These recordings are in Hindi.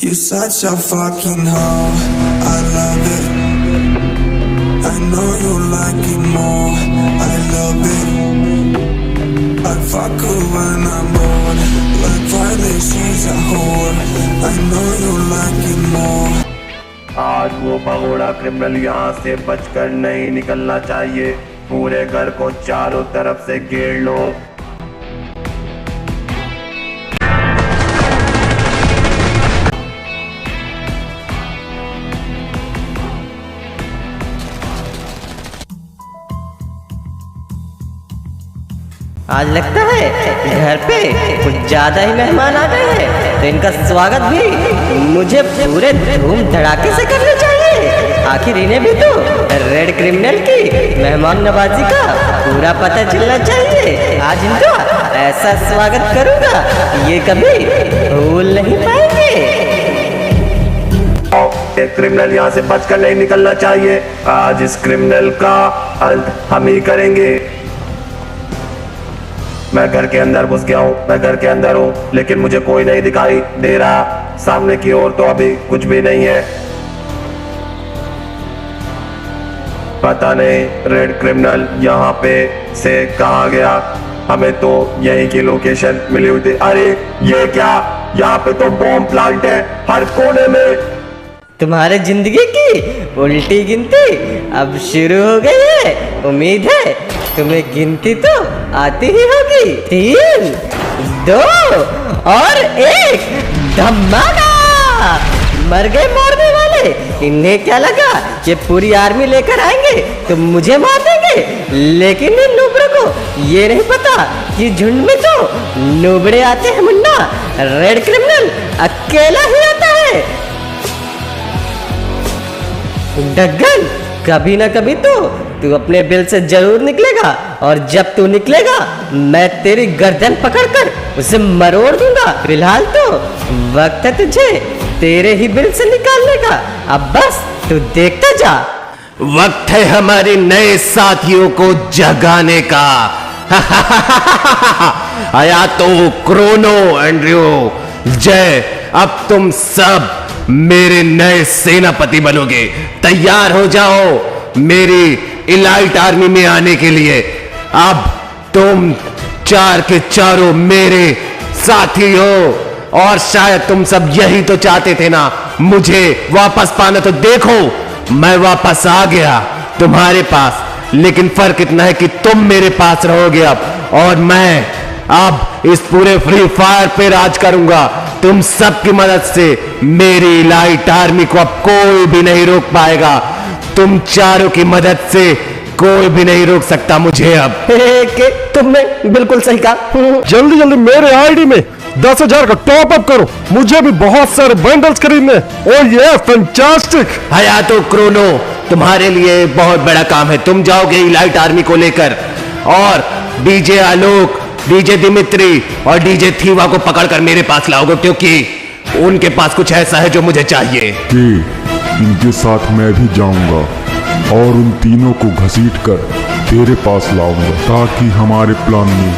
You're such a fucking hoe, I love it. I know you like it more, I love it. I fuck her when I'm bored, like Friday she's a whore. I know you like it more. आज वो भगोड़ा क्रिमिनल यहाँ से बचकर नहीं निकलना चाहिए। पूरे घर को चारों तरफ से घेर लो। आज लगता है घर पे कुछ ज्यादा ही मेहमान आ गए हैं, तो इनका स्वागत भी मुझे पूरे धूम धड़ाके से करना चाहिए। आखिर इन्हें भी तो रेड क्रिमिनल की मेहमान नवाजी का पूरा पता चलना चाहिए। आज इनका ऐसा स्वागत करूंगा ये कभी भूल नहीं पाएंगे। क्रिमिनल यहाँ से बचकर नहीं निकलना चाहिए। आज इस क्रिमिनल का अंत हम ही करेंगे। मैं घर के अंदर घुस गया हूँ, मैं घर के अंदर हूँ, लेकिन मुझे कोई नहीं दिखाई दे रहा। सामने की ओर तो अभी कुछ भी नहीं है। पता नहीं रेड क्रिमिनल यहाँ पे से कहाँ गया। हमें तो यहीं की लोकेशन मिली हुई थी। अरे ये क्या, यहाँ पे तो बॉम्ब प्लांट है हर कोने में। तुम्हारे जिंदगी की उल्टी गिनती अब शुरू हो गई है। उम्मीद है तुम्हें गिनती तो आती ही होगी। 3, 2 और 1 धमाका। मर गए मारने वाले। इन्हें क्या लगा कि पूरी आर्मी लेकर आएंगे तो मुझे मार देंगे, लेकिन इन नूबड़ों को ये नहीं पता कि झुंड में तो नूबड़े आते हैं मुन्ना। रेड क्रिमिनल अकेला ही आता है। डग्गन, कभी ना कभी तो तू अपने बिल से जरूर निकलेगा, और जब तू निकलेगा मैं तेरी गर्दन पकड़कर उसे मरोड़ दूंगा। फिलहाल तो वक्त है तुझे तेरे ही बिल से निकालने का। अब बस तू देखता जा। वक्त है हमारे नए साथियों को जगाने का। आया तो क्रोनो एंड्रयू जय, अब तुम सब मेरे नए सेनापति बनोगे। तैयार हो जाओ मेरी इलाइट आर्मी में आने के लिए। अब तुम चार के चारों मेरे साथी हो, और शायद तुम सब यही तो चाहते थे ना, मुझे वापस पाना। तो देखो मैं वापस आ गया तुम्हारे पास, लेकिन फर्क इतना है कि तुम मेरे पास रहोगे अब, और मैं अब इस पूरे फ्री फायर पे राज करूंगा। तुम सबकी मदद से मेरी इलाइट आर्मी को अब कोई भी नहीं रोक पाएगा। तुम चारों की मदद से कोई भी नहीं रोक सकता मुझे अब। तुमने बिल्कुल सही कहा। जल्दी जल्दी मेरे आईडी में 10,000 का टॉप अप करो, मुझे भी बहुत सारे बंडल्स खरीदने। ओह ये फैंटास्टिक। हयातो क्रोनो, तुम्हारे लिए बहुत बड़ा काम है। तुम जाओगे इलाइट आर्मी को लेकर, और डीजे आलोक, डीजे दिमित्री और डीजे थीवा को पकड़कर मेरे पास लाओगे, क्योंकि उनके पास कुछ ऐसा है जो मुझे चाहिए। इनके साथ मैं भी जाऊंगा और उन तीनों को घसीटकर तेरे पास लाऊंगा, ताकि हमारे प्लान में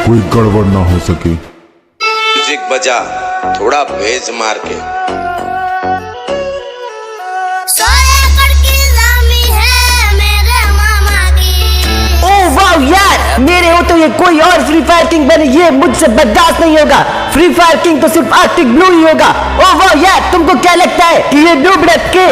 कोई गड़बड़ ना हो सके। म्यूजिक बजा, थोड़ा भेज मार के। यार मेरे हो तो ये कोई और फ्री फायर किंग बने, ये मुझसे बर्दाश्त नहीं होगा। फ्री फायर किंग तो सिर्फ आर्टिक ब्लू ही होगा। ओह वाह यार, तुमको क्या लगता है कि ये नूबड़े के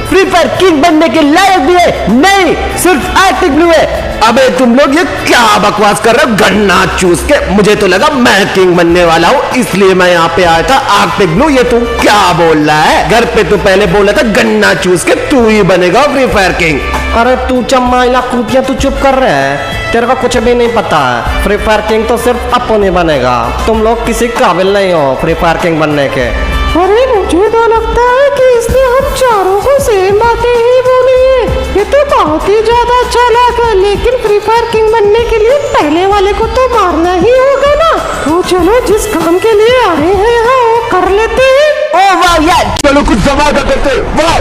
फ्री फायर किंग बनने के लायक भी है? नहीं, सिर्फ आर्टिक ब्लू है। अबे तुम लोग ये क्या बकवास कर रहे हो गन्ना चूस के? मुझे तो लगा मैं किंग बनने वाला हूँ, इसलिए मैं यहाँ पे आया था। आर्टिक ब्लू, ये तू क्या बोल रहा है? घर पे तो पहले बोला था गन्ना चूस के तू ही बनेगा फ्री फायर किंग। अरे तू चम्माइला कुतिया, तू चुप कर रहे है, तेरे को कुछ भी नहीं पता है। फ्री फायर किंग तो सिर्फ अपन ही बनेगा, तुम लोग किसी काबिल नहीं हो फ्री फायर किंग बनने के। अरे मुझे तो लगता है कि इसने हम चारों को सेम बातें ही बोली है। ये तो बहुत ही ज्यादा चालाक है, लेकिन फ्री फायर किंग बनने के लिए पहले वाले को तो मारना ही होगा ना। तो चलो जिस काम के लिए आए हैं यहाँ वो कर लेते हैं। ओ वाह यार, चलो कुछ धमाका करते। वाह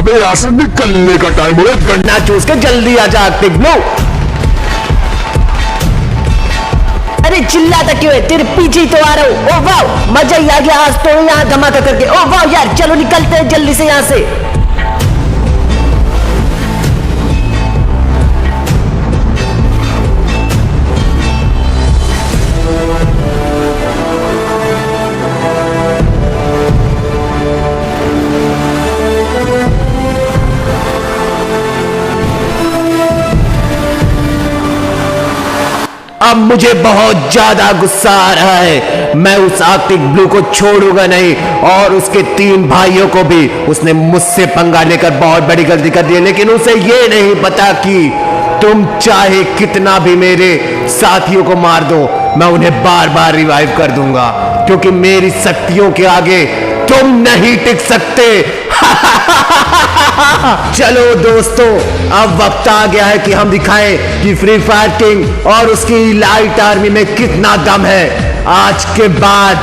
अबे यहाँ से निकलने का टाइम हो गया। गन्ना चूस के जल्दी आ जा आर्टिक ब्लू। अरे चिल्लाता क्यों है, तेरे पीछे ही तो आ रहा हूँ। ओ वाह, मजा ही आ गया आज तो यहाँ धमाका करके। ओ वाह यार, चलो निकलते हैं जल्दी से यहाँ से। अब मुझे बहुत ज्यादा गुस्सा आ रहा है। मैं उस आर्टिक ब्लू को छोड़ूंगा नहीं और उसके 3 भाइयों को भी। उसने मुझसे पंगा लेकर बहुत बड़ी गलती कर दी है, लेकिन उसे ये नहीं पता कि तुम चाहे कितना भी मेरे साथियों को मार दो, मैं उन्हें बार बार रिवाइव कर दूंगा, क्योंकि मेरी शक्तियों के आगे तुम नहीं टिक सकते। चलो दोस्तों, अब वक्त आ गया है कि हम दिखाएं कि फ्री फायर किंग और उसकी इलाइट आर्मी में कितना दम है। आज के बाद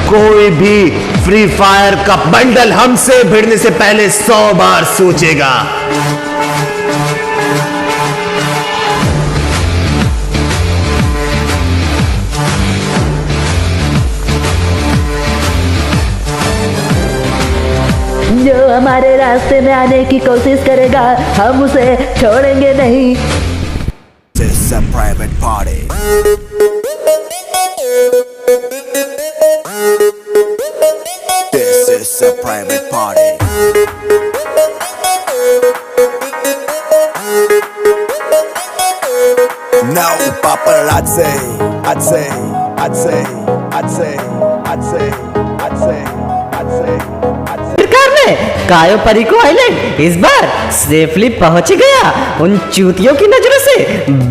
कोई भी फ्री फायर का बंडल हमसे भिड़ने से पहले 100 बार सोचेगा। जो हमारे रास्ते में आने की कोशिश करेगा, हम उसे छोड़ेंगे नहीं। This is a private party. This is a private party. No paparazzi. I'd say. Cayo Perico island इस बार सेफली पहुंच गया उन चूतियों की नजरों से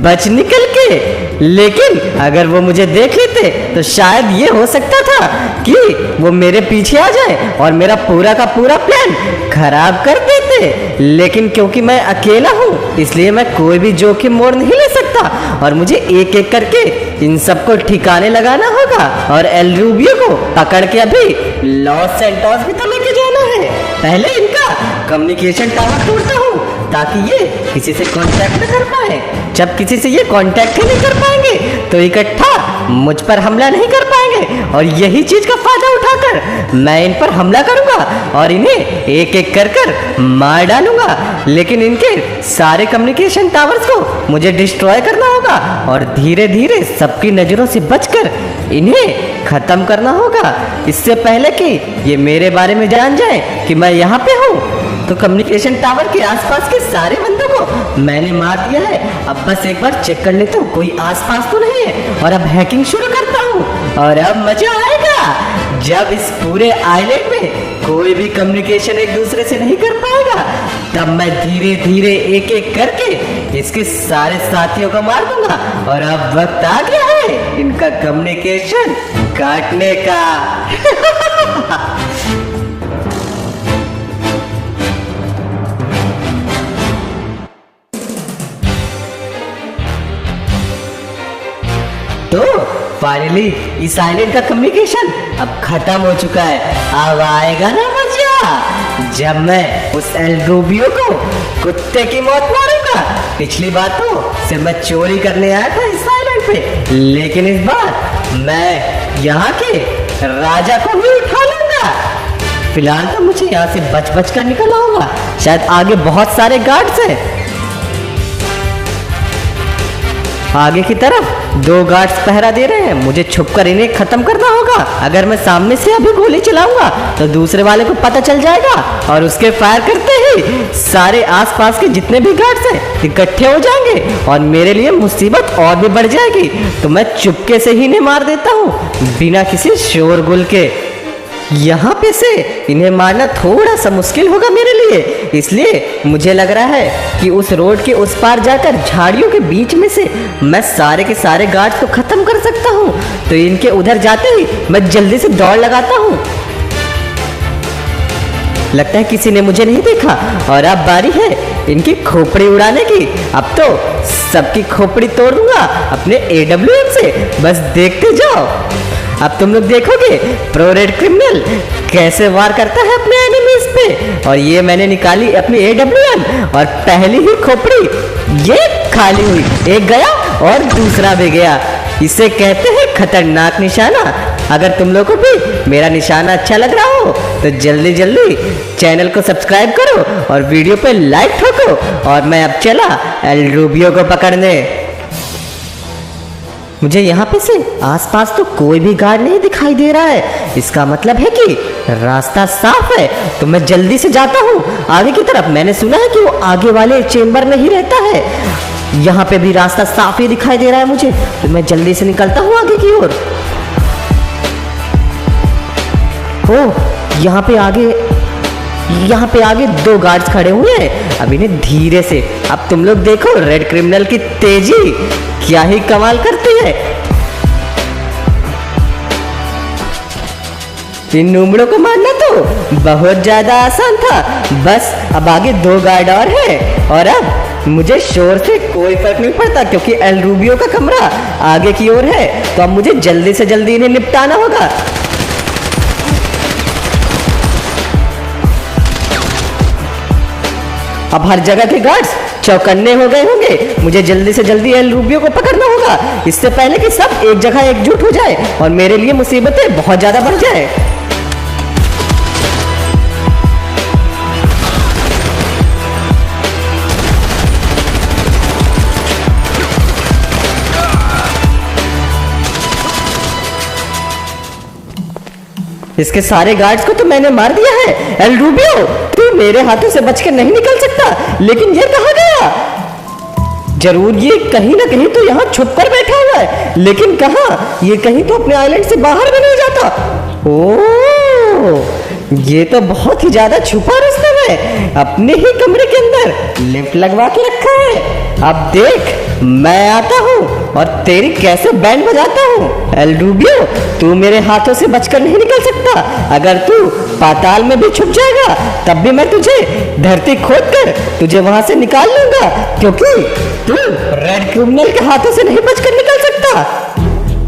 बच निकल के। लेकिन अगर वो मुझे देख लेते तो शायद ये हो सकता था कि वो मेरे पीछे आ जाए और मेरा पूरा का पूरा प्लान खराब कर देते। लेकिन क्योंकि मैं अकेला हूँ, इसलिए मैं कोई भी जोखिम मोड़ नहीं ले सकता और मुझे एक एक करके इन सबको ठिकाने लगाना होगा और एल रूबियो को पकड़ के अभी लॉस सैंटोस भी तो लेके जाना है। पहले इनका कम्युनिकेशन टावर तोड़ता हूँ ताकि ये किसी से कांटेक्ट न कर पाए। जब किसी से ये कांटेक्ट ही नहीं कर पाएंगे तो इकट्ठा मुझ पर हमला नहीं कर पाएंगे और यही चीज का फायदा उठाकर मैं इन पर हमला करूंगा और इन्हें एक एक कर मार डालूंगा। लेकिन इनके सारे कम्युनिकेशन टावर्स को मुझे डिस्ट्रॉय करना होगा और धीरे धीरे सबकी नजरों से बचकर इन्हें खत्म करना होगा, इससे पहले कि ये मेरे बारे में जान जाए कि मैं यहाँ पे हूँ। तो कम्युनिकेशन टावर के आसपास के सारे बंदों को मैंने मार दिया है। अब बस एक बार चेक कर लेता हूँ कोई आसपास तो नहीं है और अब हैकिंग शुरू करता हूँ। और अब मजा आएगा जब इस पूरे आइलैंड में कोई भी कम्युनिकेशन एक दूसरे से नहीं कर पाएगा, तब मैं धीरे धीरे एक एक करके इसके सारे साथियों को मार दूंगा। और अब वक्त आ गया है इनका कम्युनिकेशन काटने का। तो फाइनली इस आइलैंड का कम्युनिकेशन अब खत्म हो चुका है। अब आएगा ना मजा जब मैं उस एल रूबियो को कुत्ते की मौत मारूंगा। पिछली बार तो सिर्फ मैं चोरी करने आया था इस आइलैंड पे, लेकिन इस बार मैं यहाँ के राजा को भी उठा लूंगा। फिलहाल तो मुझे यहाँ से बच बच कर निकलना होगा, शायद आगे बहुत सारे गार्ड्स हैं। आगे की तरफ 2 गार्ड्स पहरा दे रहे हैं, मुझे छुपकर इन्हें खत्म करना होगा। अगर मैं सामने से अभी गोली चलाऊंगा तो दूसरे वाले को पता चल जाएगा और उसके फायर करते ही सारे आसपास के जितने भी गार्ड्स हैं इकट्ठे हो जाएंगे और मेरे लिए मुसीबत और भी बढ़ जाएगी। तो मैं चुपके से ही इन्हें मार देता हूँ बिना किसी शोरगुल के। यहाँ पे से इन्हें मारना थोड़ा सा मुश्किल होगा मेरे लिए, इसलिए मुझे लग रहा है कि उस रोड के उस पार जाकर झाड़ियों के बीच में से मैं सारे के सारे गार्ड्स को खत्म कर सकता हूँ। तो इनके उधर जाते ही मैं जल्दी से दौड़ लगाता हूँ। लगता है किसी ने मुझे नहीं देखा और अब बारी है इनकी खोपड़ी उड़ाने की। अब तो सबकी खोपड़ी तोड़ दूंगा अपने AWM से, बस देखते जाओ। अब तुम लोग देखोगे प्रो रेड क्रिमिनल कैसे वार करता है अपने एनिमी इस पे। और ये मैंने निकाली अपनी AWM और पहली ही खोपड़ी ये खाली हुई, एक गया और दूसरा भी गया। इसे कहते हैं खतरनाक निशाना। अगर तुम लोगों को भी मेरा निशाना अच्छा लग रहा हो तो जल्दी जल्दी चैनल को सब्सक्राइब करो और वीडियो पे लाइक ठोको। और मैं अब चला एल रूबियो को पकड़ने। मुझे यहाँ पे से आसपास तो कोई भी गार्ड नहीं दिखाई दे रहा है। इसका मतलब है कि रास्ता साफ है, तो मैं जल्दी से जाता हूँ आगे की तरफ। मैंने सुना है कि वो आगे वाले चेम्बर में ही रहता है। यहाँ पे भी रास्ता साफ ही दिखाई दे रहा है मुझे, तो मैं जल्दी से निकलता हूँ आगे की ओर। ओह, यहाँ पे आगे 2 गार्ड्स खड़े हुए हैं। अब इन्हें धीरे से, अब तुम लोग देखो रेड क्रिमिनल की तेजी क्या ही कमाल करती है। इन नूबड़ों को मारना तो बहुत ज्यादा आसान था। बस अब आगे 2 गार्ड और हैं और अब मुझे शोर से कोई फर्क नहीं पड़ता क्योंकि एल रूबियो का कमरा आगे की ओर है। तो अब मुझे जल्दी से जल्दी इन्हें निपटाना होगा। अब हर जगह के गार्ड्स चौकन्ने हो गए होंगे। मुझे जल्दी से जल्दी एल रूबियो को पकड़ना होगा इससे पहले कि सब एक जगह एकजुट हो जाए और मेरे लिए मुसीबतें बहुत ज्यादा बढ़ जाए। इसके सारे गार्ड्स को तो मैंने मार दिया है। एल रूबियो, तू मेरे हाथों से बचकर नहीं निकल सकता। लेकिन ये कहाँ गया? जरूर ये कहीं ना कहीं तो यहाँ छुप कर बैठा हुआ है। लेकिन कहाँ? ये कहीं तो अपने आइलैंड से बाहर भी नहीं जाता। ओह, ये तो बहुत ही ज्यादा छुपा रुस्तम है। अपने ही कमरे के अंदर लिफ्ट लगवा के रखा है। अब देख मैं आता हूँ और तेरी कैसे बैंड बजाता हूँ। एल रूबियो, तू मेरे हाथों से बचकर नहीं निकल सकता। अगर तू पाताल में भी छुप जाएगा तब भी मैं तुझे धरती खोद कर तुझे वहां से निकाल लूंगा क्योंकि तू रेड क्रिमिनल के हाथों से नहीं बचकर निकल सकता।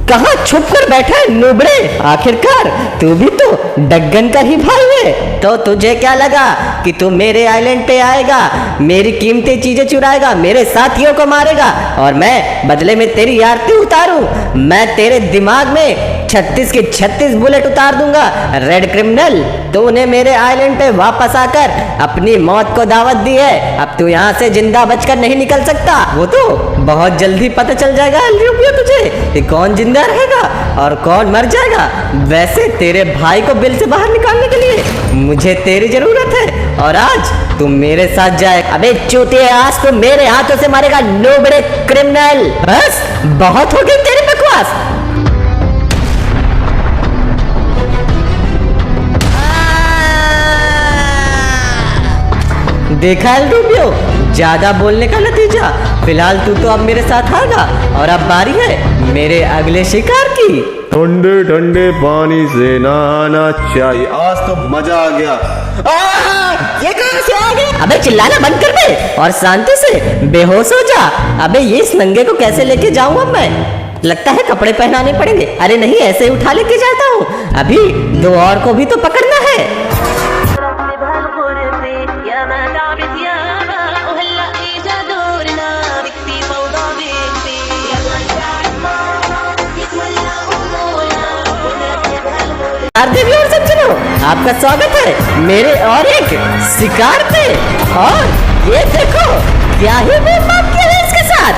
कहाँ छुप कर बैठा है नूबड़े? आखिरकार तू भी तो डग्गन का ही भाई है। तो तुझे क्या लगा कि तू मेरे आइलैंड पे आएगा, मेरी कीमती चीजें चुराएगा, मेरे साथियों को मारेगा और मैं बदले में तेरी आरती उतारूं? मैं तेरे दिमाग में 36 के 36 बुलेट उतार दूंगा। रेड क्रिमिनल, तूने मेरे आइलैंड पे वापस आकर अपनी मौत को दावत दी है। अब तू यहाँ से जिंदा बचकर नहीं निकल सकता। वो तो बहुत जल्दी पता चल जाएगा एल रूबियो तुझे कि कौन जिंदा रहेगा और कौन मर जाएगा। वैसे तेरे भाई को बिल से बाहर निकालने के लिए मुझे तेरी जरूरत है और आज तुम मेरे साथ जाए। अबे चूतिए, आज तुम मेरे हाथों से मारेगा नूबड़े क्रिमिनल। बस बहुत हो गई तेरी बकवास। देखा एल रूबियो, ज्यादा बोलने का नतीजा। फिलहाल तू तो अब मेरे साथ आएगा और अब बारी है मेरे अगले शिकार की। ठंडे ठंडे पानी से नहाना चाहिए। आज तो मजा आ गया। ये कहां से आ गया? अबे चिल्लाना बंद कर दे और शांति से बेहोश हो जा। अबे ये इस नंगे को कैसे लेके जाऊं अब मैं? लगता है कपड़े पहनाने पड़ेंगे। अरे नहीं, ऐसे ही उठा लेके जाता हूँ। अभी 2 और को भी तो पकड़ना है। और सज्जनों, आपका स्वागत है मेरे और एक शिकार पे। और ये देखो क्या ही बेमाक किया है इसके साथ।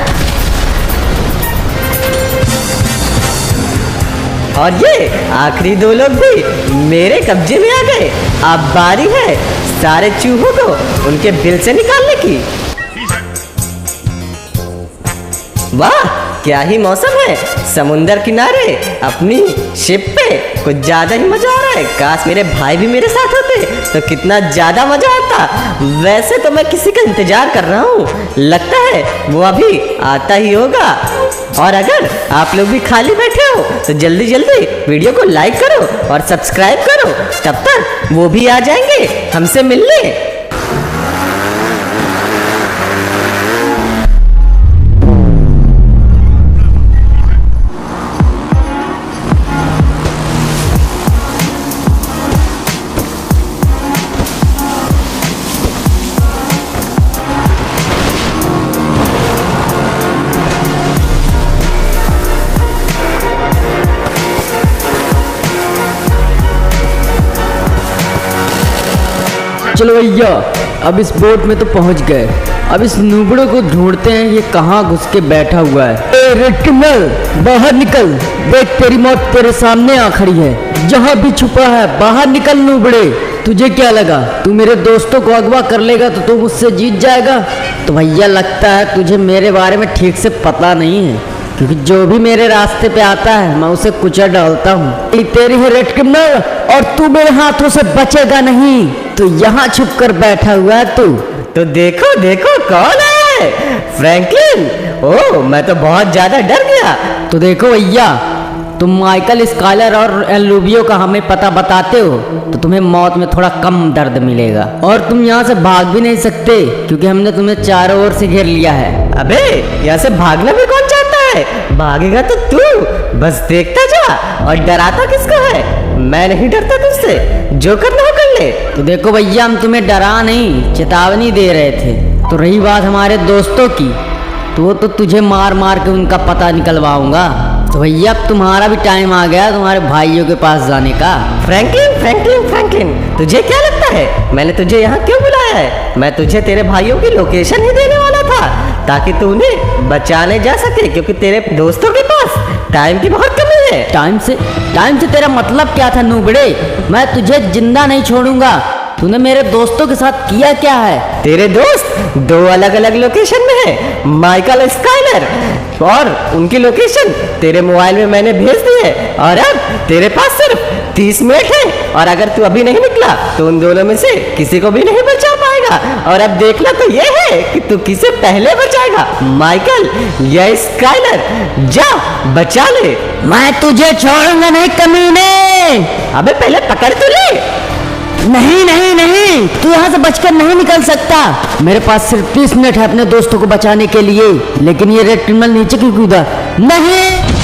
और ये आखिरी 2 लोग भी मेरे कब्जे में आ गए। अब बारी है सारे चूहों को उनके बिल से निकालने की। वाह, क्या ही मौसम है। समुंदर किनारे अपनी शिप पे कुछ ज्यादा ही मजा आ रहा है। काश मेरे भाई भी मेरे साथ होते तो कितना ज्यादा मजा आता। वैसे तो मैं किसी का इंतजार कर रहा हूँ, लगता है वो अभी आता ही होगा। और अगर आप लोग भी खाली बैठे हो तो जल्दी जल्दी वीडियो को लाइक करो और सब्सक्राइब करो। तब तक वो भी आ जाएंगे हमसे मिलने। चलो भैया, अब इस बोट में तो पहुंच गए। अब इस नूबड़े को ढूंढते हैं, ये कहाँ घुस के बैठा हुआ है। ए रेड क्रिमिनल, बाहर निकल, देख तेरी मौत तेरे सामने आ खड़ी है। जहाँ भी छुपा है बाहर निकल नूबड़े। तुझे क्या लगा तू मेरे दोस्तों को अगवा कर लेगा तो तू मुझसे जीत जाएगा? तो भैया लगता है तुझे मेरे बारे में ठीक से पता नहीं है, क्योंकि जो भी मेरे रास्ते पे आता है मैं उसे कुचल डालता हूँ। तेरी है रेड क्रिमिनल, और तू मेरे हाथों से बचेगा नहीं। तो यहाँ छुप कर बैठा हुआ है तू। तो देखो देखो कौन है, फ्रैंकलिन। ओह, मैं तो बहुत ज्यादा डर गया। तो देखो भैया, तुम माइकल स्काइलर और एलूबियो का हमें पता बताते हो तो तुम्हें मौत में थोड़ा कम दर्द मिलेगा, और तुम यहाँ से भाग भी नहीं सकते क्योंकि हमने तुम्हें चारों ओर से घेर लिया है। अबे यहाँ से भागना भी कौन चाहता है? भागेगा तो तू बस देखता जा, और डराता किसको है? मैं नहीं डरता तुझसे, जो करना हो कर ले। तो देखो भैया, हम तुम्हें डरा नहीं, चेतावनी दे रहे थे। तो रही बात हमारे दोस्तों की, तो वो तो तुझे मार मार के उनका पता निकलवाऊंगा। तो भैया अब तुम्हारा भी टाइम आ गया तुम्हारे भाइयों के पास जाने का। फ्रैंकलिन फ्रैंकलिन फ्रैंकलिन, तुझे क्या लगता है मैंने तुझे यहाँ क्यों बुलाया है? मैं तुझे तेरे भाइयों की लोकेशन ही देने वाला था, ताकि तू उन्हें बचाने जा सके, क्योंकि तेरे दोस्तों के पास टाइम की बहुत कमी है। टाइम से तेरा मतलब क्या था नूबड़े? मैं तुझे जिंदा नहीं छोड़ूंगा। तूने मेरे दोस्तों के साथ किया क्या है? तेरे दोस्त दो अलग अलग लोकेशन में है, माइकल स्काइलर, और उनकी लोकेशन तेरे मोबाइल में मैंने भेज दी है। और अब तेरे पास सिर्फ 30 मिनट है, और अगर तू अभी नहीं निकला तो उन दोनों में से किसी को भी नहीं बचा पाएगा। और अब देखना तो ये है कि तू किसे पहले बचाएगा, माइकल या स्काइलर। जा बचा ले। मैं तुझे छोड़ूंगा नहीं कमीने। अबे पहले पकड़ तो ले। नहीं नहीं नहीं, तू यहाँ से बचकर नहीं निकल सकता। मेरे पास सिर्फ 30 मिनट है अपने दोस्तों को बचाने के लिए, लेकिन ये रेड क्रिमिनल नीचे क्यों कूदा? नहीं।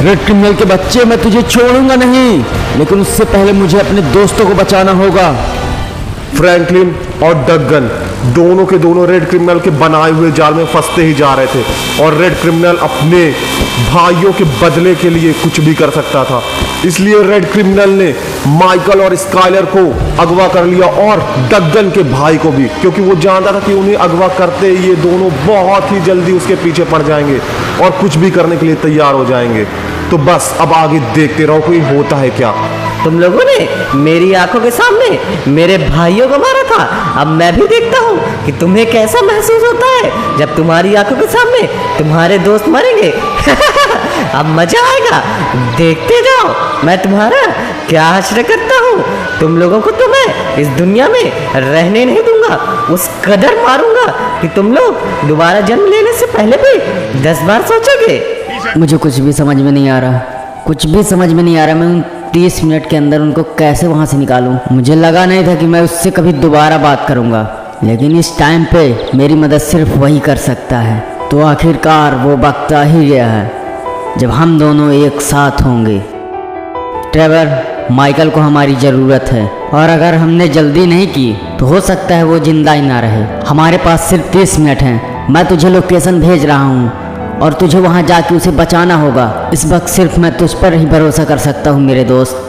रेड क्रिमिनल के बच्चे, मैं तुझे छोड़ूंगा नहीं, लेकिन उससे पहले मुझे अपने दोस्तों को बचाना होगा। फ्रैंकलिन और डगन दोनों के दोनों रेड क्रिमिनल के बनाए हुए जाल में फंसते ही जा रहे थे, और रेड क्रिमिनल अपने भाइयों के बदले के लिए कुछ भी कर सकता था। इसलिए रेड क्रिमिनल ने माइकल और स्काइलर को अगवा कर लिया, और डगन के भाई को भी, क्योंकि वो जानता था कि उन्हें अगवा करते ये दोनों बहुत ही जल्दी उसके पीछे पड़ जाएंगे और कुछ भी करने के लिए तैयार हो जाएंगे। तो बस अब आगे देखते रहो कोई होता है क्या। तुम लोगों ने मेरी आंखों के सामने मेरे भाइयों को मारा था, अब मैं भी देखता हूँ कि तुम्हें कैसा महसूस होता है जब तुम्हारी आंखों के सामने तुम्हारे दोस्त मरेंगे। अब मजा आएगा, देखते जाओ मैं तुम्हारा क्या हश्र करता हूँ। तुम लोगों को तो मैं इस दुनिया में रहने नहीं दूंगा, उस कदर मारूंगा कि तुम लोग दोबारा जन्म लेने से पहले भी 10 बार सोचोगे। मुझे कुछ भी समझ में नहीं आ रहा, कुछ भी समझ में नहीं आ रहा। मैं उन 30 मिनट के अंदर उनको कैसे वहाँ से निकालूं? मुझे लगा नहीं था कि मैं उससे कभी दोबारा बात करूँगा, लेकिन इस टाइम पे मेरी मदद सिर्फ वही कर सकता है। तो आखिरकार वो वक्त आ ही गया है जब हम दोनों एक साथ होंगे। ट्रेवर, माइकल को हमारी ज़रूरत है, और अगर हमने जल्दी नहीं की तो हो सकता है वो जिंदा ही ना रहे। हमारे पास सिर्फ 30 मिनट हैं। मैं तुझे लोकेशन भेज रहा हूँ, और तुझे वहाँ जाके उसे बचाना होगा। इस वक्त सिर्फ मैं तुझ पर ही भरोसा कर सकता हूँ मेरे दोस्त।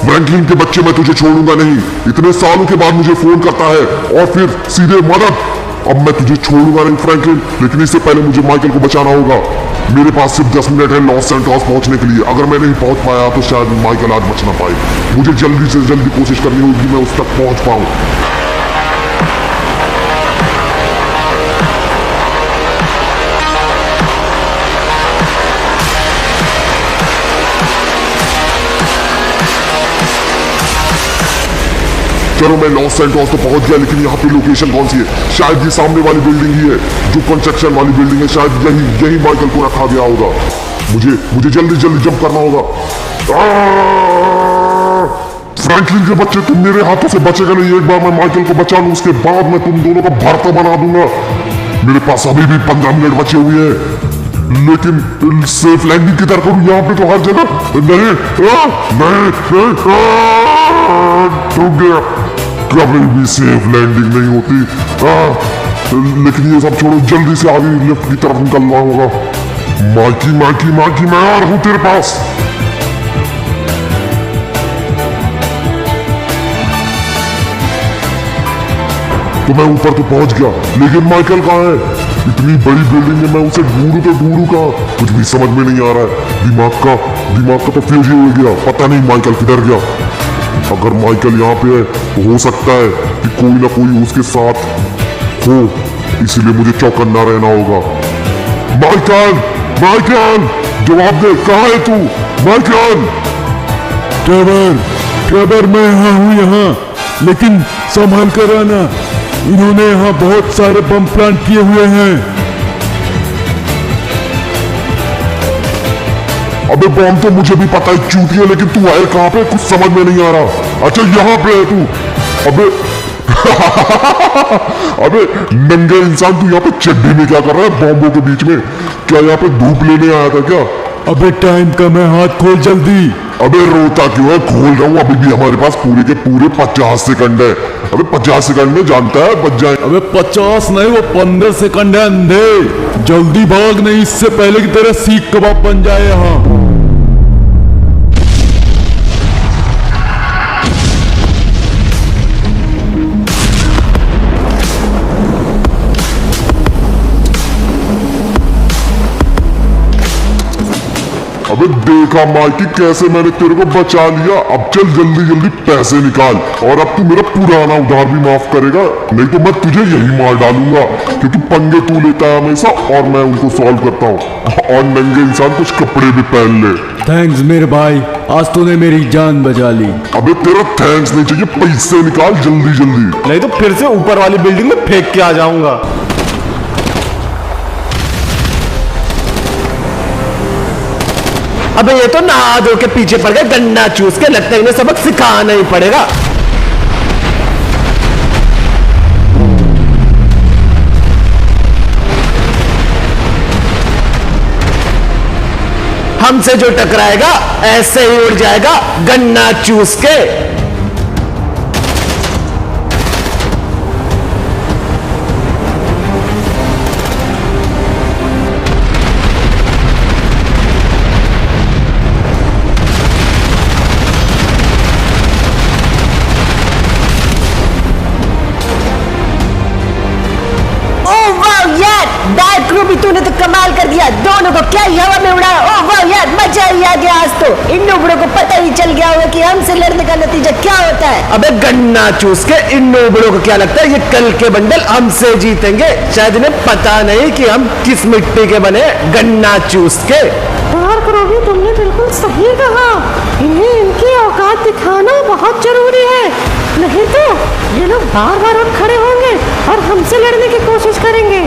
फ्रैंकलिन के बच्चे, मैं तुझे छोड़ूंगा नहीं। इतने सालों के बाद मुझे फोन करता है और फिर सीधे मदद। अब मैं तुझे छोड़ूंगा नहीं फ्रैंकलिन, लेकिन इससे पहले मुझे माइकल को बचाना होगा। मेरे पास सिर्फ 10 मिनट है लॉस सैंटोस पहुंचने के लिए। अगर मैं नहीं पहुंच पाया तो शायद माइकल आज बच ना पाए। मुझे जल्दी से जल्दी कोशिश करनी होगी मैं उस तक पहुंच पाऊं। चलो मैं लॉस सैंटोस तो पहुंच गया, लेकिन यहाँ पे लोकेशन कौन सी है? शायद ये सामने वाली बिल्डिंग ही है, जो कंस्ट्रक्शन वाली बिल्डिंग है। शायद यही माइकल को रखा गया होगा। मुझे जल्दी जंप करना होगा। फ्रैंकलिन के बच्चे, तुम मेरे हाथों से बचेगा नहीं। एक बार मैं माइकल को बचा लूं, उसके बाद मैं तुम दोनों का भरता बना दूंगा। मेरे पास अभी भी 15 मिनट बचे हुए हैं, लेकिन सेफ लैंडिंग की तरफ करूं। यहाँ पे तो हर जगह नहीं डूब गया। कभी भी सेफ लैंडिंग नहीं होती। लेकिन ये सब छोड़ो, जल्दी से आगे लिफ्ट की तरफ निकलना होगा। माइकी मैं आ रहा हूं तेरे पास। तो मैं ऊपर तो पहुंच गया, लेकिन माइकल कहाँ है? इतनी बड़ी बिल्डिंग में मैं उसे ढूंढूं कहाँ? कुछ भी समझ में नहीं आ रहा है। दिमाग का तो फ्यूज ही हो गया। पता नहीं माइकल किधर गया। अगर माइकल यहाँ पे है तो हो सकता है कि कोई ना कोई उसके साथ हो, इसलिए मुझे चौकन्ना रहना होगा। माइकल जवाब दे, कहाँ है तू? माइकल! ट्रेवर मैं यहाँ, लेकिन संभाल कर आना। इन्होंने यहाँ बहुत सारे बम प्लांट किए हुए हैं। अबे बम तो मुझे भी पता है चूतिया, लेकिन तू है कहाँ पे? कुछ समझ में नहीं आ रहा। अच्छा यहाँ पे है तू? अबे अबे नंगे इंसान, तू यहाँ पे चड्डी में क्या कर रहा है बॉम्बों के बीच में? क्या यहाँ पे धूप लेने आया था क्या? अबे टाइम कम है, हाथ खोल जल्दी। अबे रोता क्यों है? खोल रहा हूँ। अभी भी हमारे पास पूरे के पूरे 50 सेकंड है। अबे 50 सेकंड में जानता है बच जाए। अबे 50 नहीं, वो 15 सेकंड है अंधे। जल्दी भाग, नहीं इससे पहले कि तेरा सीख कबाब बन जाए यहाँ। अबे देखा माइकी, कैसे मैंने तेरे को बचा लिया। अब चल जल्दी पैसे निकाल, और अब तू मेरा पुराना उधार भी माफ करेगा, नहीं तो मैं तुझे यही मार डालूंगा। क्योंकि पंगे तू लेता है हमेशा और मैं उनको सॉल्व करता हूँ। और नंगे इंसान कुछ कपड़े भी पहन ले। थैंक्स मेरे भाई, आज तूने मेरी जान बचा ली। अबे तेरा थैंक्स नहीं चाहिए, पैसे निकाल जल्दी। नहीं तो फिर से ऊपर वाली बिल्डिंग में फेंक के आ जाऊंगा। अबे ये तो नहा धो के पीछे पड़ गए, गन्ना चूस के। लगता है इन्हें सबक सिखाना ही पड़ेगा। हमसे जो टकराएगा ऐसे ही उड़ जाएगा, गन्ना चूस के। तूने तो कमाल कर दिया, दोनों को क्या ही हवा में उड़ाया। ओह वाह यार, मजा ही आ गया आज तो। इन नूबड़ों को पता ही चल गया होगा कि हमसे लड़ने का नतीजा क्या होता है। अबे गन्ना चूस के इन नूबड़ों को क्या लगता है ये कल के बंडल हमसे जीतेंगे? शायद इन्हें पता नहीं कि हम किस मिट्टी के बने। गन्ना चूस के। रोबी, तुमने बिल्कुल सही कहा। इन्हें इनकी औकात दिखाना बहुत जरूरी है, नहीं तो ये लोग बार उठ खड़े होंगे और हमसे लड़ने की कोशिश करेंगे।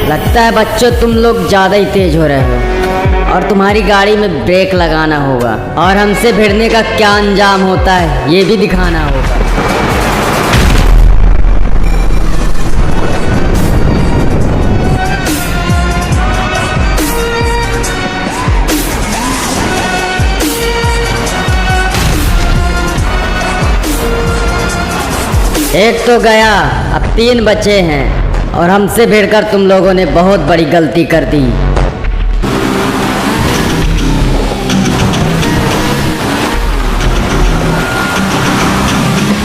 लगता है बच्चों तुम लोग ज़्यादा ही तेज हो रहे हो और तुम्हारी गाड़ी में ब्रेक लगाना होगा, और हमसे भिड़ने का क्या अंजाम होता है ये भी दिखाना होगा। एक तो गया, अब 3 बचे हैं, और हमसे भिड़कर तुम लोगों ने बहुत बड़ी गलती कर दी।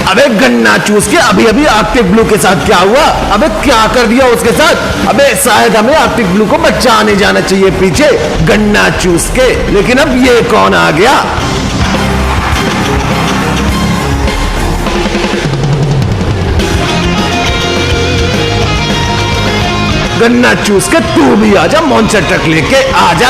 अबे गन्ना चूस के अभी आर्कटिक ब्लू के साथ क्या हुआ? अबे क्या कर दिया उसके साथ? अबे शायद हमें आर्कटिक ब्लू को बचाने जाना चाहिए पीछे, गन्ना चूस के। लेकिन अब ये कौन आ गया? गन्ना चूस के तू भी आजा, मॉन्स्टर ट्रक लेके आजा।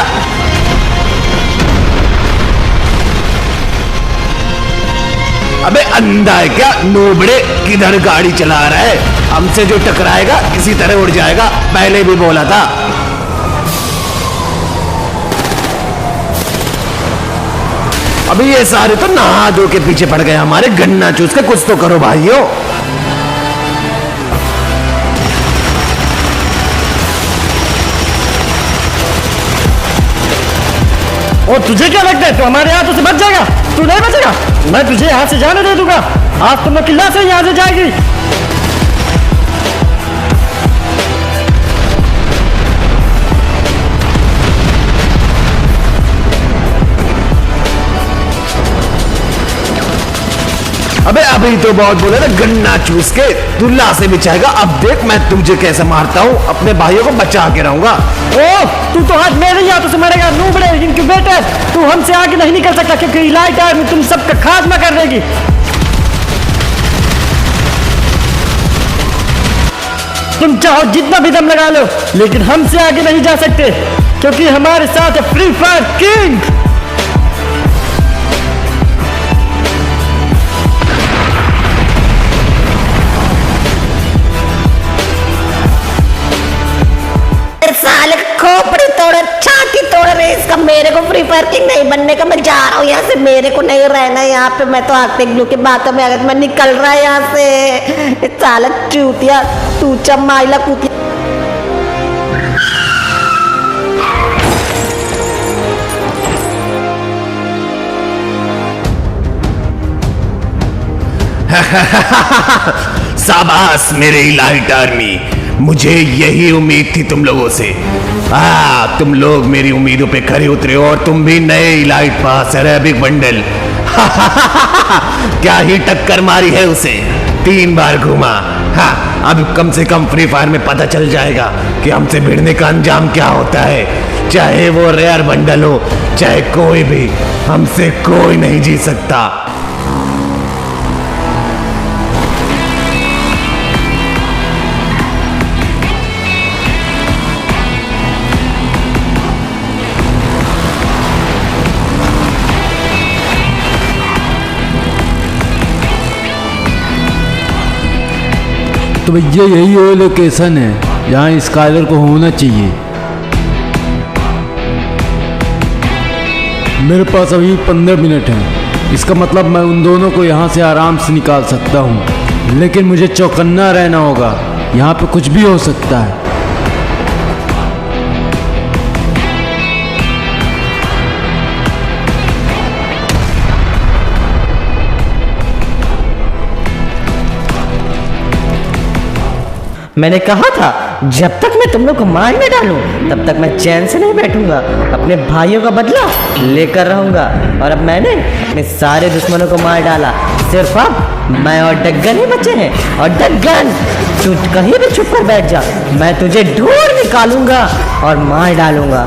अबे अंधा है क्या नोबड़े, किधर गाड़ी चला रहा है? हमसे जो टकराएगा इसी तरह उड़ जाएगा, पहले भी बोला था। अभी ये सारे तो नहा धो के पीछे पड़ गए हमारे, गन्ना चूस के कुछ तो करो भाइयों। और तुझे क्या लगता है तू हमारे हाथों से बच जाएगा? तू नहीं बचेगा, मैं तुझे यहाँ से जाने दे दूंगा। आज तुम लोग किला से यहाँ से जाएगी। अबे अभी तो बहुत बोले ना गन्ना चूस के, दुल्ला से बिछाएगा। अब देख मैं तुझे कैसे मारता हूँ, अपने भाइयों को बचा के रहूंगा। ओ तू तो आज मेरे ही हाथों से मरेगा नूबड़े इनक्यूबेटर। तू हमसे आगे नहीं निकल सकता क्योंकि इलाइट आर्मी तुम सबका खात्मा कर देगी। तुम चाहो जितना भी दम लगा लो, लेकिन हमसे आगे नहीं जा सकते क्योंकि हमारे साथ है फ्री फायर किंग। साले खोपड़ी तोड़े, छाती तोड़ रहे इसका। मेरे को फ्री फायर किंग नहीं बनने का, मैं जा रहा हूँ यहाँ से। मेरे को नहीं रहना यहाँ पे, मैं तो आते ग्लू की बातों में अगर मैं निकल रहा है यहाँ से। साला चूतिया, तूचा माइला कुतिया। शाबाश मेरे इलाइट आर्मी, मुझे यही उम्मीद थी तुम लोगों से। तुम लोग मेरी उम्मीदों पे खरे उतरे हो और तुम भी नए इलाइट पास अरेबिक बंडल। क्या ही टक्कर मारी है उसे, 3 बार घुमा। अब कम से कम फ्री फायर में पता चल जाएगा कि हमसे भिड़ने का अंजाम क्या होता है। चाहे वो रेयर बंडल हो, चाहे कोई भी, हमसे कोई नहीं जीत सकता। तो भैया यही वो लोकेशन है जहाँ स्काइलर को होना चाहिए। मेरे पास अभी 15 मिनट हैं। इसका मतलब मैं उन दोनों को यहाँ से आराम से निकाल सकता हूँ, लेकिन मुझे चौकन्ना रहना होगा। यहाँ पे कुछ भी हो सकता है। मैंने कहा था जब तक मैं तुम लोग को मार न डालूं तब तक मैं चैन से नहीं बैठूंगा। अपने भाइयों का बदला लेकर रहूंगा। और अब मैंने अपने सारे दुश्मनों को मार डाला। सिर्फ अब मैं और डग्गन ही बचे हैं। और डग्गन, तू कहीं भी छुप कर बैठ जा, मैं तुझे ढूंढ निकालूंगा और मार डालूंगा।